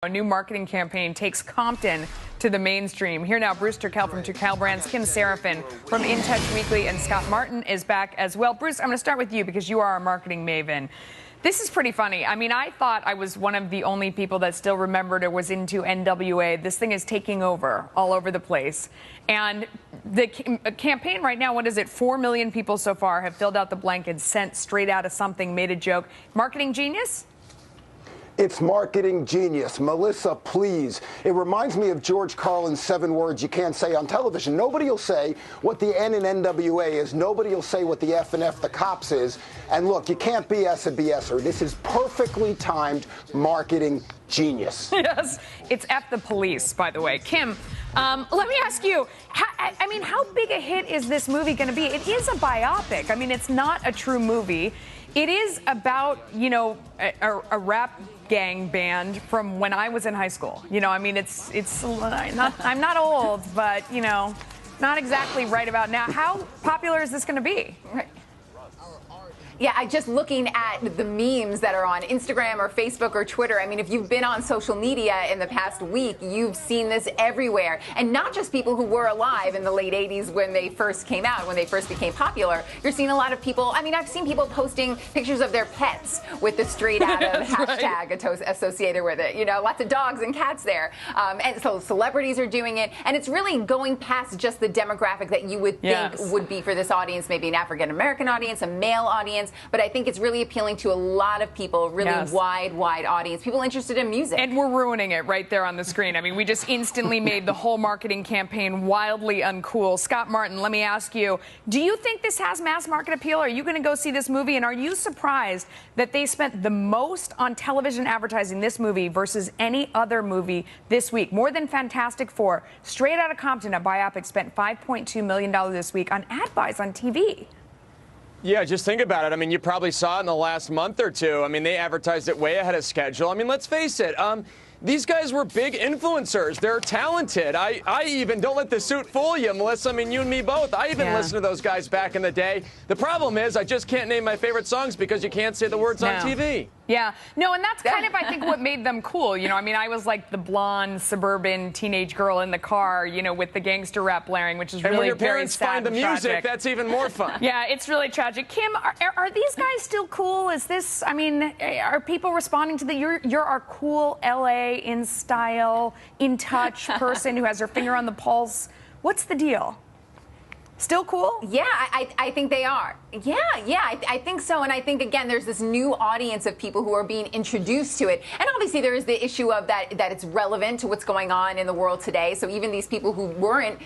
A new marketing campaign takes Compton to the mainstream. Here now, Bruce Turkel from Turkel Brands, Kim Seraphin from In Touch Weekly, and Scott Martin is back as well. Bruce, I'm going to start with you because you are a marketing maven. This is pretty funny. I mean, I thought I was one of the only people that still remembered or was into NWA. This thing is taking over all over the place. And the campaign right now, what is it? 4 million people so far have filled out the blank and sent straight out of something, made a joke. Marketing genius? It's marketing genius. Melissa, please. It reminds me of George Carlin's 7 words you can't say on television. Nobody will say what the N in NWA is. Nobody will say what the F in F the cops is. And look, you can't BS a BSer. This is perfectly timed marketing genius. Yes. It's F the police, by the way. Kim, let me ask you, how big a hit is this movie going to be? It is a biopic. I mean, it's not a true movie. It is about, a rap gang band from when I was in high school. I mean, I'm not old, but, not exactly right about now. How popular is this going to be? Right. Yeah, just looking at the memes that are on Instagram or Facebook or Twitter. I mean, if you've been on social media in the past week, you've seen this everywhere. And not just people who were alive in the late 80s when they first came out, when they first became popular. You're seeing a lot of people. I mean, I've seen people posting pictures of their pets with the straight out of hashtag associated with it. Lots of dogs and cats there. And so celebrities are doing it. And it's really going past just the demographic that you would think would be for this audience, maybe an African-American audience, a male audience. But I think it's really appealing to a lot of people, really wide audience, people interested in music. And we're ruining it right there on the screen. I mean, we just instantly made the whole marketing campaign wildly uncool. Scott Martin, let me ask you, do you think this has mass market appeal? Are you going to go see this movie? And are you surprised that they spent the most on television advertising this movie versus any other movie this week? More than Fantastic Four. Straight Outta Compton, a biopic, spent $5.2 million this week on ad buys on TV. Yeah, just think about it. I mean, you probably saw it in the last month or two. I mean, they advertised it way ahead of schedule. I mean, let's face it. These guys were big influencers. They're talented. I even, don't let the suit fool you, Melissa. I mean, you and me both. I even listened to those guys back in the day. The problem is I just can't name my favorite songs because you can't say the words on TV. Yeah. No, and that's kind of, I think, what made them cool. I mean, I was like the blonde suburban teenage girl in the car, with the gangster rap blaring, which is and really when your very parents sad find the and music, tragic. that's even more fun. Yeah, it's really tragic. Kim, are these guys still cool? Is this, I mean, are people responding to the, you're our cool LA in style, in touch person who has her finger on the pulse? What's the deal? Still cool? Yeah, I think they are. Yeah, I think so. And I think, again, there's this new audience of people who are being introduced to it. And obviously there is the issue of that it's relevant to what's going on in the world today. So even these people who weren't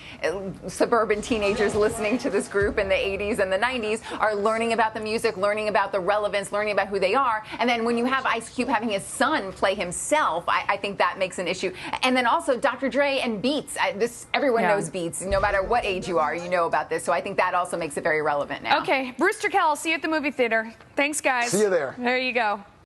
suburban teenagers listening to this group in the 80s and the 90s are learning about the music, learning about the relevance, learning about who they are. And then when you have Ice Cube having his son play himself, I think that makes an issue. And then also Dr. Dre and Beats. Everyone knows Beats. No matter what age you are, you know about this. So I think that also makes it very relevant now. Okay, Bruce Turkel, I'll see you at the movie theater. Thanks, guys. See you there. There you go.